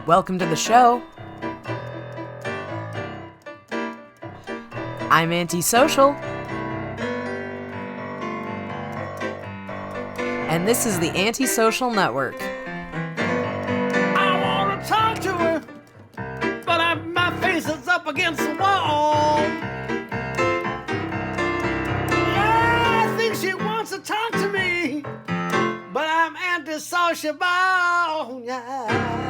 Welcome to the show. I'm Antisocial. And this is the Antisocial Network. I want to talk to her, but my face is up against the wall. Yeah, I think she wants to talk to me, but I'm antisociable. Yeah.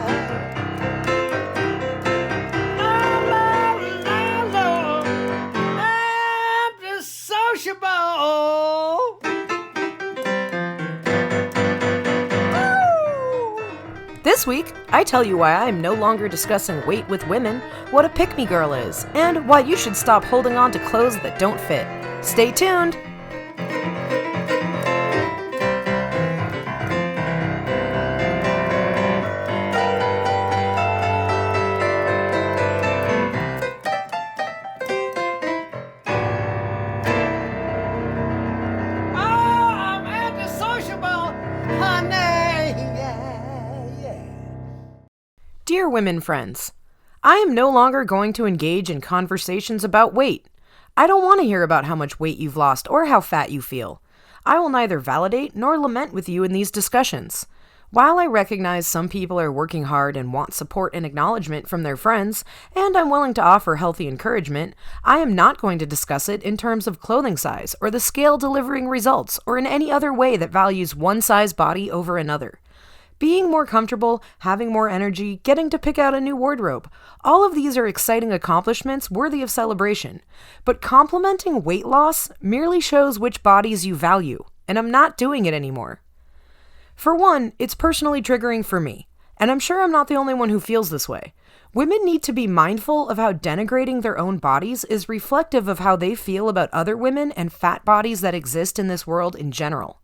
This week, I tell you why I am no longer discussing weight with women, what a pick-me girl is, and why you should stop holding on to clothes that don't fit. Stay tuned! Dear women friends, I am no longer going to engage in conversations about weight. I don't want to hear about how much weight you've lost or how fat you feel. I will neither validate nor lament with you in these discussions. While I recognize some people are working hard and want support and acknowledgement from their friends, and I'm willing to offer healthy encouragement, I am not going to discuss it in terms of clothing size or the scale delivering results or in any other way that values one size body over another. Being more comfortable, having more energy, getting to pick out a new wardrobe, all of these are exciting accomplishments worthy of celebration. But complimenting weight loss merely shows which bodies you value, and I'm not doing it anymore. For one, it's personally triggering for me, and I'm sure I'm not the only one who feels this way. Women need to be mindful of how denigrating their own bodies is reflective of how they feel about other women and fat bodies that exist in this world in general.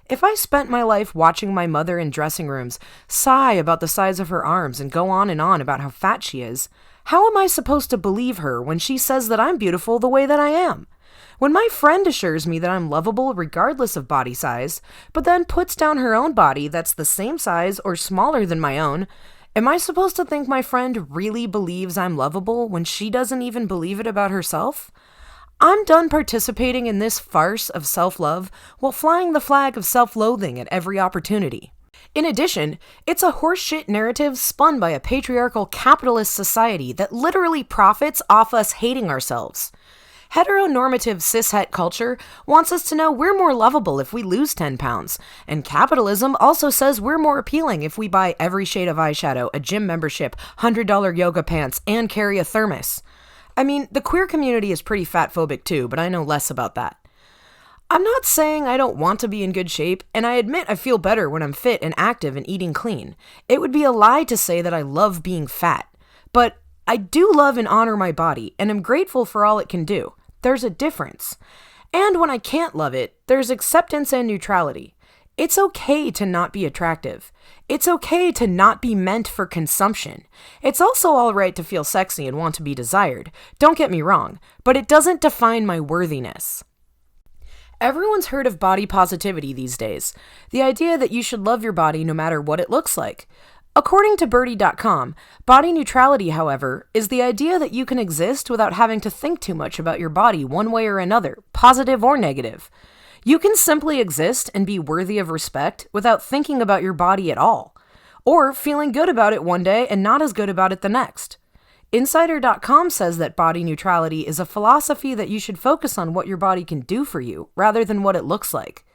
If I spent my life watching my mother in dressing rooms sigh about the size of her arms and go on and on about how fat she is, how am I supposed to believe her when she says that I'm beautiful the way that I am? When my friend assures me that I'm lovable regardless of body size, but then puts down her own body that's the same size or smaller than my own, am I supposed to think my friend really believes I'm lovable when she doesn't even believe it about herself? I'm done participating in this farce of self-love while flying the flag of self-loathing at every opportunity. In addition, it's a horseshit narrative spun by a patriarchal capitalist society that literally profits off us hating ourselves. Heteronormative cishet culture wants us to know we're more lovable if we lose 10 pounds, and capitalism also says we're more appealing if we buy every shade of eyeshadow, a gym membership, $100 yoga pants, and carry a thermos. I mean, the queer community is pretty fat-phobic too, but I know less about that. I'm not saying I don't want to be in good shape, and I admit I feel better when I'm fit and active and eating clean. It would be a lie to say that I love being fat. But I do love and honor my body, and am grateful for all it can do. There's a difference. And when I can't love it, there's acceptance and neutrality. It's okay to not be attractive. It's okay to not be meant for consumption. It's also alright to feel sexy and want to be desired. Don't get me wrong, but it doesn't define my worthiness. Everyone's heard of body positivity these days. The idea that you should love your body no matter what it looks like. According to Birdie.com, body neutrality, however, is the idea that you can exist without having to think too much about your body one way or another, positive or negative. You can simply exist and be worthy of respect without thinking about your body at all, or feeling good about it one day and not as good about it the next. Insider.com says that body neutrality is a philosophy that you should focus on what your body can do for you, rather than what it looks like.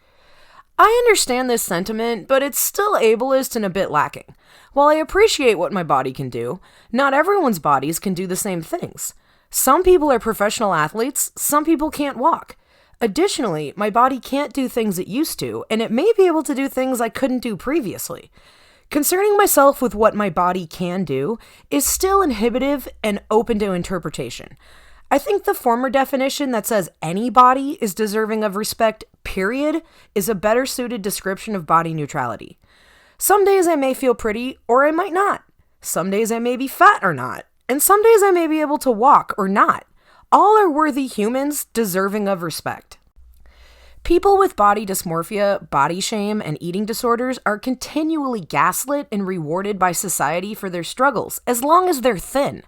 I understand this sentiment, but it's still ableist and a bit lacking. While I appreciate what my body can do, not everyone's bodies can do the same things. Some people are professional athletes, some people can't walk. Additionally, my body can't do things it used to, and it may be able to do things I couldn't do previously. Concerning myself with what my body can do is still inhibitive and open to interpretation. I think the former definition that says any body is deserving of respect, period, is a better suited description of body neutrality. Some days I may feel pretty, or I might not. Some days I may be fat or not. And some days I may be able to walk or not. All are worthy humans deserving of respect. People with body dysmorphia, body shame, and eating disorders are continually gaslit and rewarded by society for their struggles, as long as they're thin.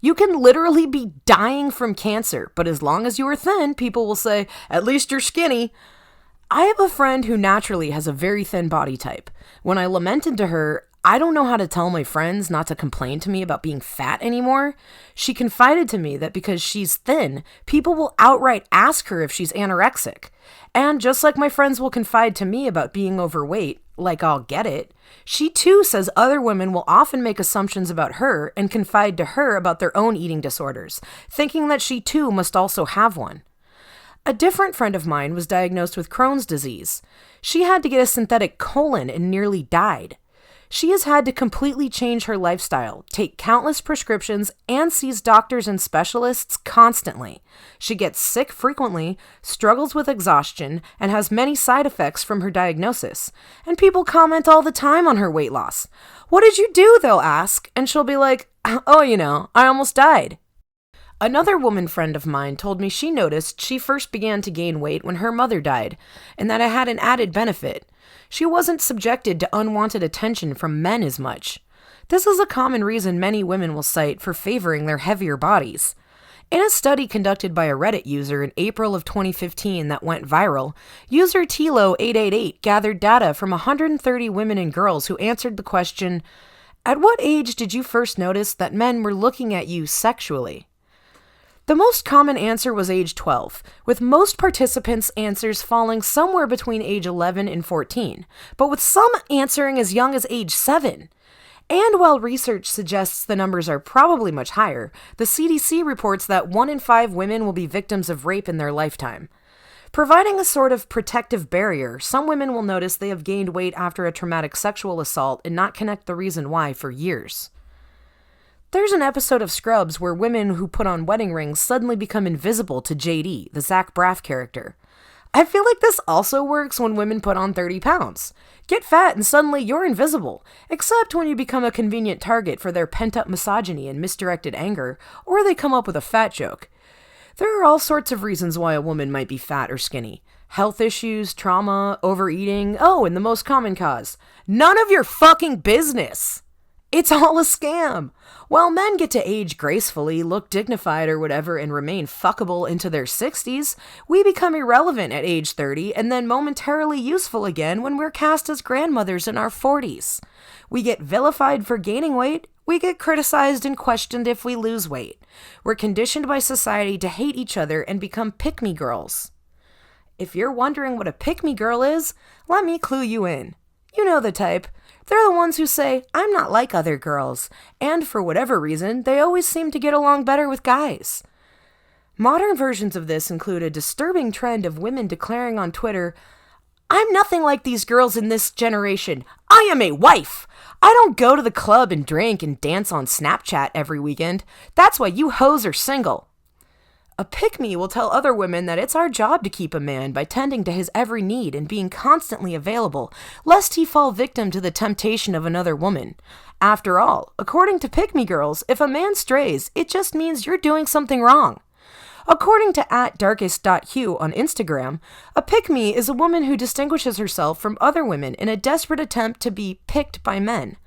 You can literally be dying from cancer, but as long as you are thin, people will say, "At least you're skinny." I have a friend who naturally has a very thin body type. When I lamented to her, "I don't know how to tell my friends not to complain to me about being fat anymore," she confided to me that because she's thin, people will outright ask her if she's anorexic. And just like my friends will confide to me about being overweight, like I'll get it, she too says other women will often make assumptions about her and confide to her about their own eating disorders, thinking that she too must also have one. A different friend of mine was diagnosed with Crohn's disease. She had to get a synthetic colon and nearly died. She has had to completely change her lifestyle, take countless prescriptions, and sees doctors and specialists constantly. She gets sick frequently, struggles with exhaustion, and has many side effects from her diagnosis. And people comment all the time on her weight loss. "What did you do?" they'll ask, and she'll be like, "Oh, I almost died." Another woman friend of mine told me she noticed she first began to gain weight when her mother died, and that it had an added benefit. She wasn't subjected to unwanted attention from men as much. This is a common reason many women will cite for favoring their heavier bodies. In a study conducted by a Reddit user in April of 2015 that went viral, user Tilo888 gathered data from 130 women and girls who answered the question, "At what age did you first notice that men were looking at you sexually?" The most common answer was age 12, with most participants' answers falling somewhere between age 11 and 14, but with some answering as young as age 7. And while research suggests the numbers are probably much higher, the CDC reports that 1 in 5 women will be victims of rape in their lifetime. Providing a sort of protective barrier, some women will notice they have gained weight after a traumatic sexual assault and not connect the reason why for years. There's an episode of Scrubs where women who put on wedding rings suddenly become invisible to JD, the Zach Braff character. I feel like this also works when women put on 30 pounds. Get fat and suddenly you're invisible, except when you become a convenient target for their pent-up misogyny and misdirected anger, or they come up with a fat joke. There are all sorts of reasons why a woman might be fat or skinny. Health issues, trauma, overeating, and the most common cause, none of your fucking business. It's all a scam. While men get to age gracefully, look dignified or whatever, and remain fuckable into their 60s, we become irrelevant at age 30 and then momentarily useful again when we're cast as grandmothers in our 40s. We get vilified for gaining weight. We get criticized and questioned if we lose weight. We're conditioned by society to hate each other and become pick-me girls. If you're wondering what a pick-me girl is, let me clue you in. You know the type. They're the ones who say, "I'm not like other girls," and for whatever reason, they always seem to get along better with guys. Modern versions of this include a disturbing trend of women declaring on Twitter, "I'm nothing like these girls in this generation. I am a wife. I don't go to the club and drink and dance on Snapchat every weekend. That's why you hoes are single." A pick-me will tell other women that it's our job to keep a man by tending to his every need and being constantly available, lest he fall victim to the temptation of another woman. After all, according to pick-me girls, if a man strays, it just means you're doing something wrong. According to @darkest.hue on Instagram, a pick-me is a woman who distinguishes herself from other women in a desperate attempt to be picked by men.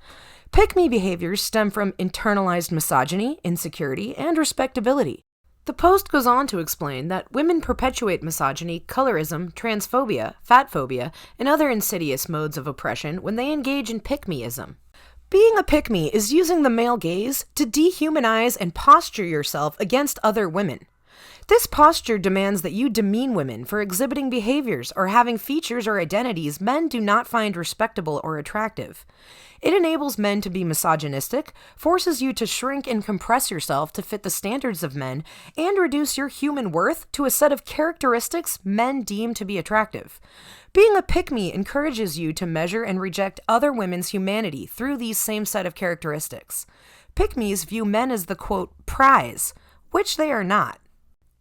Pick-me behaviors stem from internalized misogyny, insecurity, and respectability. The post goes on to explain that women perpetuate misogyny, colorism, transphobia, fatphobia, and other insidious modes of oppression when they engage in pick-meism. Being a pick-me is using the male gaze to dehumanize and posture yourself against other women. This posture demands that you demean women for exhibiting behaviors or having features or identities men do not find respectable or attractive. It enables men to be misogynistic, forces you to shrink and compress yourself to fit the standards of men, and reduce your human worth to a set of characteristics men deem to be attractive. Being a pick-me encourages you to measure and reject other women's humanity through these same set of characteristics. Pick-me's view men as the, quote, prize, which they are not.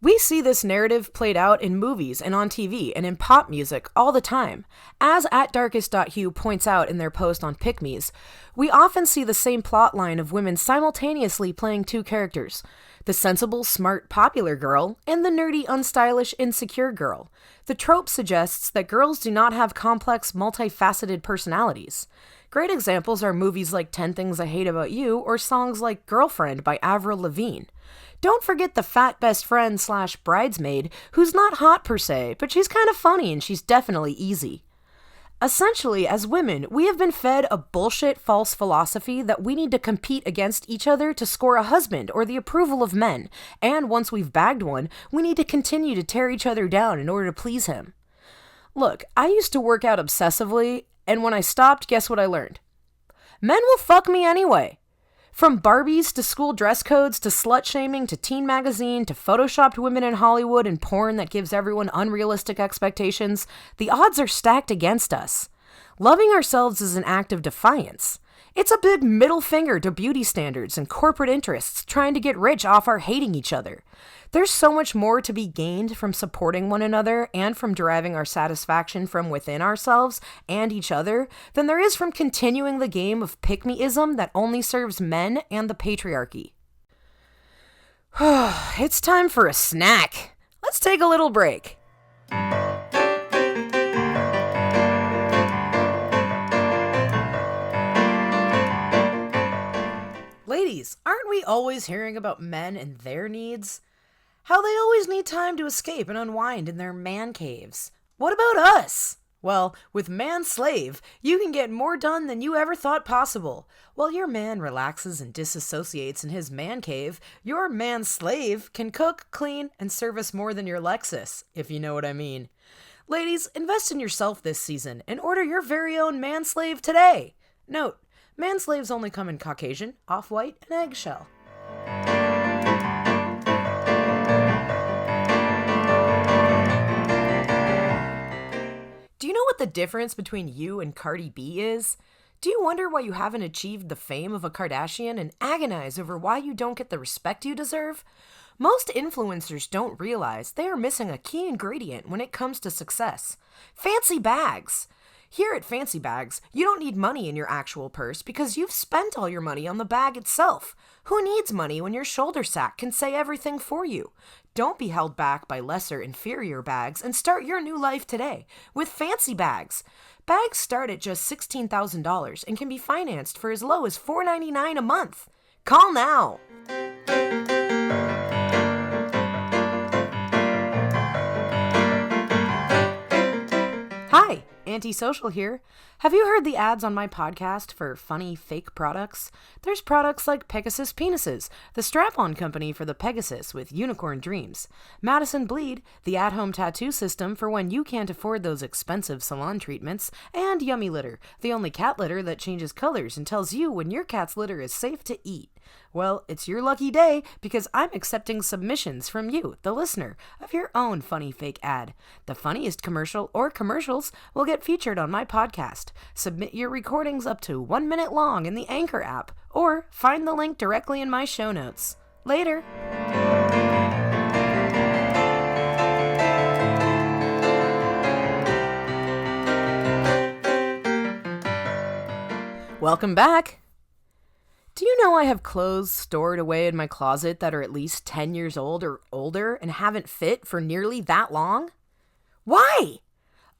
We see this narrative played out in movies and on TV and in pop music all the time. As @darkest.hue points out in their post on Pick Me's, we often see the same plot line of women simultaneously playing two characters: the sensible, smart, popular girl and the nerdy, unstylish, insecure girl. The trope suggests that girls do not have complex, multifaceted personalities. Great examples are movies like 10 Things I Hate About You or songs like Girlfriend by Avril Lavigne. Don't forget the fat best friend / bridesmaid, who's not hot per se, but she's kind of funny and she's definitely easy. Essentially, as women, we have been fed a bullshit false philosophy that we need to compete against each other to score a husband or the approval of men, and once we've bagged one, we need to continue to tear each other down in order to please him. Look, I used to work out obsessively, and when I stopped, guess what I learned? Men will fuck me anyway. From Barbies to school dress codes to slut-shaming to teen magazine to photoshopped women in Hollywood and porn that gives everyone unrealistic expectations, the odds are stacked against us. Loving ourselves is an act of defiance. It's a big middle finger to beauty standards and corporate interests trying to get rich off our hating each other. There's so much more to be gained from supporting one another and from deriving our satisfaction from within ourselves and each other than there is from continuing the game of pick-me-ism that only serves men and the patriarchy. It's time for a snack. Let's take a little break. Ladies, aren't we always hearing about men and their needs? How they always need time to escape and unwind in their man caves. What about us? Well, with Man Slave, you can get more done than you ever thought possible. While your man relaxes and disassociates in his man cave, your man slave can cook, clean, and service more than your Lexus, if you know what I mean. Ladies, invest in yourself this season and order your very own Man Slave today. Note, Man Slaves only come in Caucasian, off-white, and eggshell. Do you know what the difference between you and Cardi B is? Do you wonder why you haven't achieved the fame of a Kardashian and agonize over why you don't get the respect you deserve? Most influencers don't realize they are missing a key ingredient when it comes to success: fancy bags. Here at Fancy Bags, you don't need money in your actual purse because you've spent all your money on the bag itself. Who needs money when your shoulder sack can say everything for you? Don't be held back by lesser, inferior bags and start your new life today with Fancy Bags. Bags start at just $16,000 and can be financed for as low as $4.99 a month. Call now! Hi! Antisocial here. Have you heard the ads on my podcast for funny fake products? There's products like Pegasus Penises, the strap-on company for the Pegasus with unicorn dreams. Madison Bleed, the at-home tattoo system for when you can't afford those expensive salon treatments. And Yummy Litter, the only cat litter that changes colors and tells you when your cat's litter is safe to eat. Well, it's your lucky day because I'm accepting submissions from you, the listener, of your own funny fake ad. The funniest commercial or commercials will get featured on my podcast. Submit your recordings up to 1 minute long in the Anchor app or find the link directly in my show notes. Later! Welcome back! Do you know I have clothes stored away in my closet that are at least 10 years old or older and haven't fit for nearly that long? Why?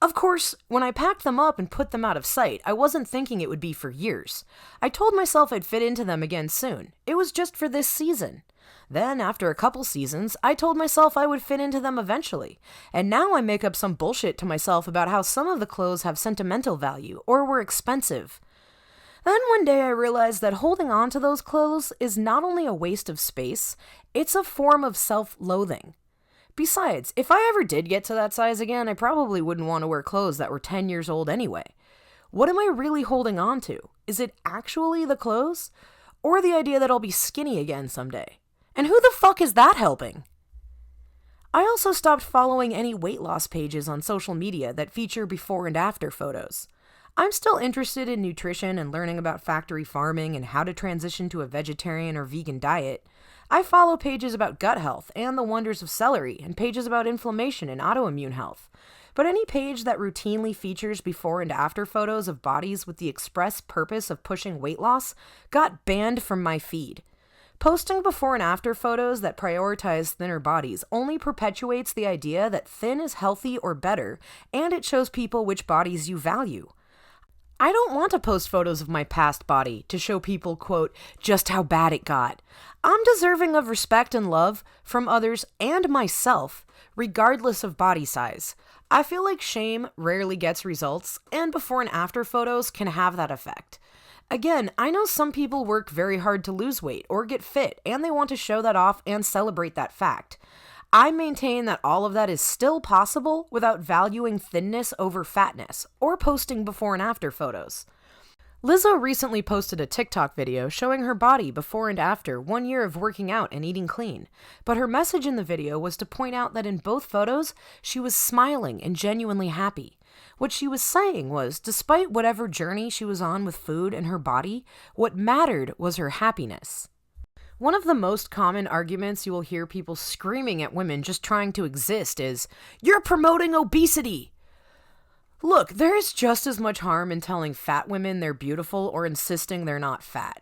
Of course, when I packed them up and put them out of sight, I wasn't thinking it would be for years. I told myself I'd fit into them again soon. It was just for this season. Then, after a couple seasons, I told myself I would fit into them eventually. And now I make up some bullshit to myself about how some of the clothes have sentimental value or were expensive. Then one day I realized that holding on to those clothes is not only a waste of space, it's a form of self-loathing. Besides, if I ever did get to that size again, I probably wouldn't want to wear clothes that were 10 years old anyway. What am I really holding on to? Is it actually the clothes? Or the idea that I'll be skinny again someday? And who the fuck is that helping? I also stopped following any weight loss pages on social media that feature before and after photos. I'm still interested in nutrition and learning about factory farming and how to transition to a vegetarian or vegan diet. I follow pages about gut health and the wonders of celery, and pages about inflammation and autoimmune health. But any page that routinely features before and after photos of bodies with the express purpose of pushing weight loss got banned from my feed. Posting before and after photos that prioritize thinner bodies only perpetuates the idea that thin is healthy or better, and it shows people which bodies you value. I don't want to post photos of my past body to show people, quote, just how bad it got. I'm deserving of respect and love from others and myself, regardless of body size. I feel like shame rarely gets results, and before and after photos can have that effect. Again, I know some people work very hard to lose weight or get fit, and they want to show that off and celebrate that fact. I maintain that all of that is still possible without valuing thinness over fatness or posting before and after photos. Lizzo recently posted a TikTok video showing her body before and after 1 year of working out and eating clean, but her message in the video was to point out that in both photos, she was smiling and genuinely happy. What she was saying was, despite whatever journey she was on with food and her body, what mattered was her happiness. One of the most common arguments you will hear people screaming at women just trying to exist is, "You're promoting obesity!" Look, there is just as much harm in telling fat women they're beautiful or insisting they're not fat.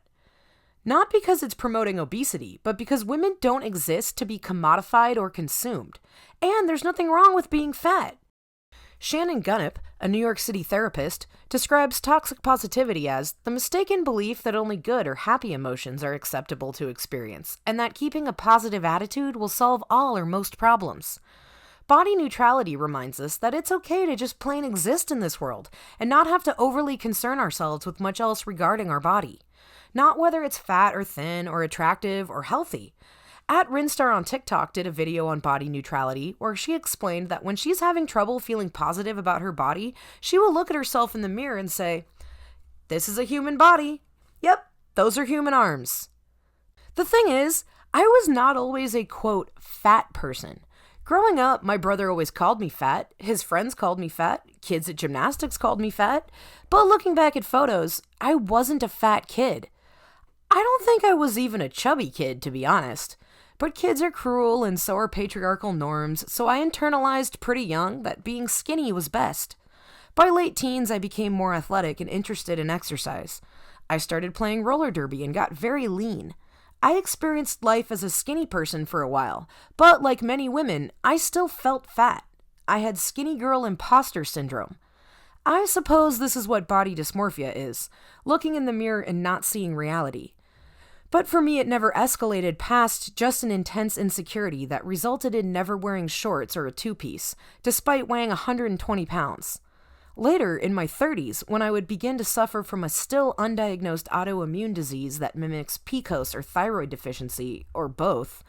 Not because it's promoting obesity, but because women don't exist to be commodified or consumed. And there's nothing wrong with being fat. Shannon Gunnip, a New York City therapist, describes toxic positivity as the mistaken belief that only good or happy emotions are acceptable to experience, and that keeping a positive attitude will solve all or most problems. Body neutrality reminds us that it's okay to just plain exist in this world and not have to overly concern ourselves with much else regarding our body. Not whether it's fat or thin or attractive or healthy. @Rinstar on TikTok did a video on body neutrality where she explained that when she's having trouble feeling positive about her body, she will look at herself in the mirror and say, "This is a human body. Yep, those are human arms." The thing is, I was not always a, quote, fat person. Growing up, my brother always called me fat, his friends called me fat, kids at gymnastics called me fat, but looking back at photos, I wasn't a fat kid. I don't think I was even a chubby kid, to be honest. But kids are cruel and so are patriarchal norms, so I internalized pretty young that being skinny was best. By late teens, I became more athletic and interested in exercise. I started playing roller derby and got very lean. I experienced life as a skinny person for a while, but like many women, I still felt fat. I had skinny girl imposter syndrome. I suppose this is what body dysmorphia is, looking in the mirror and not seeing reality. But for me, it never escalated past just an intense insecurity that resulted in never wearing shorts or a two-piece, despite weighing 120 pounds. Later, in my 30s, when I would begin to suffer from a still undiagnosed autoimmune disease that mimics PCOS or thyroid deficiency, or both,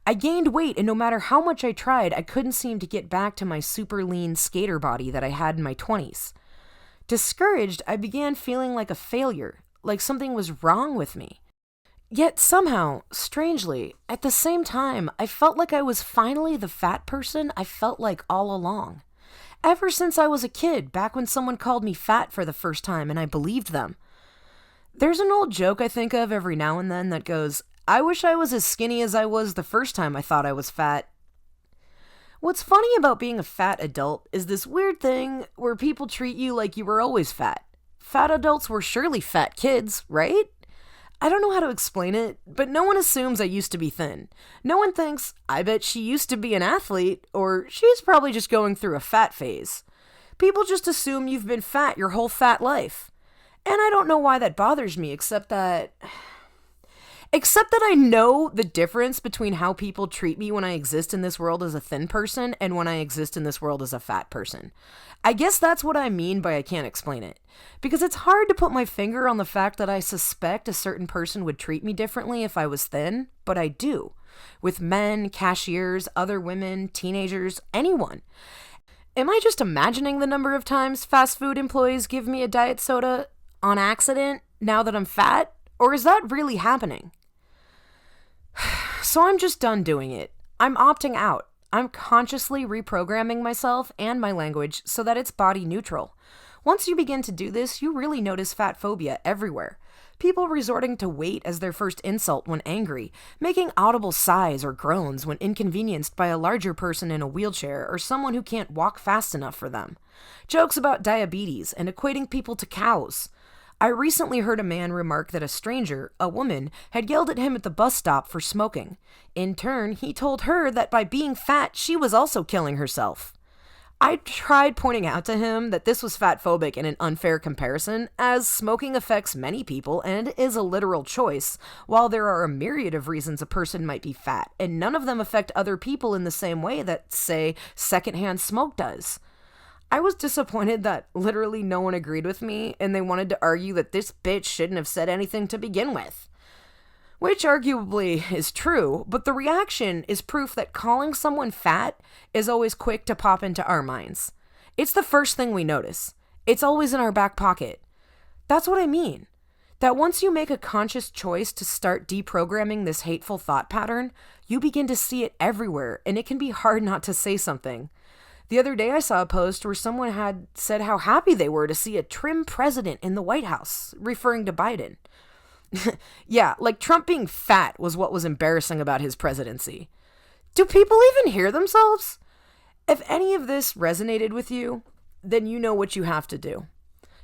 I gained weight, and no matter how much I tried, I couldn't seem to get back to my super lean skater body that I had in my 20s. Discouraged, I began feeling like a failure, like something was wrong with me. Yet somehow, strangely, at the same time, I felt like I was finally the fat person I felt like all along. Ever since I was a kid, back when someone called me fat for the first time and I believed them. There's an old joke I think of every now and then that goes, "I wish I was as skinny as I was the first time I thought I was fat." What's funny about being a fat adult is this weird thing where people treat you like you were always fat. Fat adults were surely fat kids, right? I don't know how to explain it, but no one assumes I used to be thin. No one thinks, I bet she used to be an athlete, or she's probably just going through a fat phase. People just assume you've been fat your whole fat life. And I don't know why that bothers me, except that I know the difference between how people treat me when I exist in this world as a thin person and when I exist in this world as a fat person. I guess that's what I mean by I can't explain it. Because it's hard to put my finger on the fact that I suspect a certain person would treat me differently if I was thin, but I do. With men, cashiers, other women, teenagers, anyone. Am I just imagining the number of times fast food employees give me a diet soda on accident now that I'm fat? Or is that really happening? So I'm just done doing it. I'm opting out. I'm consciously reprogramming myself and my language so that it's body neutral. Once you begin to do this, you really notice fat phobia everywhere. People resorting to weight as their first insult when angry, making audible sighs or groans when inconvenienced by a larger person in a wheelchair or someone who can't walk fast enough for them. Jokes about diabetes and equating people to cows. I recently heard a man remark that a stranger, a woman, had yelled at him at the bus stop for smoking. In turn, he told her that by being fat, she was also killing herself. I tried pointing out to him that this was fatphobic and an unfair comparison, as smoking affects many people and is a literal choice, while there are a myriad of reasons a person might be fat, and none of them affect other people in the same way that, say, secondhand smoke does. I was disappointed that literally no one agreed with me, and they wanted to argue that this bitch shouldn't have said anything to begin with. Which arguably is true, but the reaction is proof that calling someone fat is always quick to pop into our minds. It's the first thing we notice. It's always in our back pocket. That's what I mean. That once you make a conscious choice to start deprogramming this hateful thought pattern, you begin to see it everywhere, and it can be hard not to say something. The other day I saw a post where someone had said how happy they were to see a trim president in the White House, referring to Biden. Yeah, like Trump being fat was what was embarrassing about his presidency. Do people even hear themselves? If any of this resonated with you, then you know what you have to do.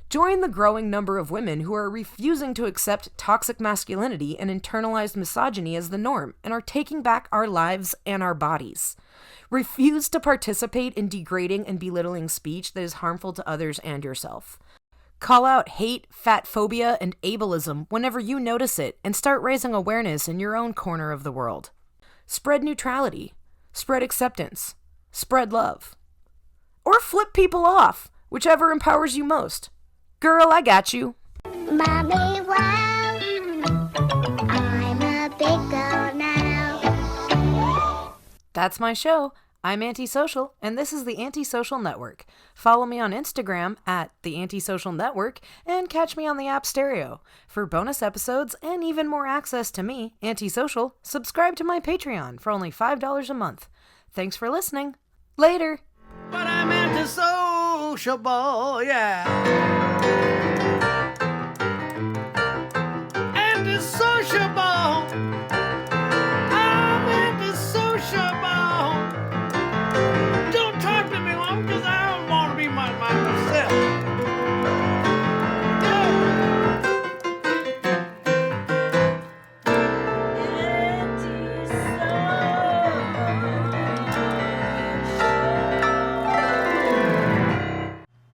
Join the growing number of women who are refusing to accept toxic masculinity and internalized misogyny as the norm and are taking back our lives and our bodies. Refuse to participate in degrading and belittling speech that is harmful to others and yourself. Call out hate, fat phobia, and ableism whenever you notice it and start raising awareness in your own corner of the world. Spread neutrality. Spread acceptance. Spread love. Or flip people off, whichever empowers you most. Girl, I got you. Mommy, wow, I'm a big girl now. That's my show. I'm Antisocial, and this is the Antisocial Network. Follow me on Instagram at the Antisocial Network, and catch me on the app Stereo. For bonus episodes and even more access to me, Antisocial, subscribe to my Patreon for only $5 a month. Thanks for listening. Later. But I'm antisociable, yeah.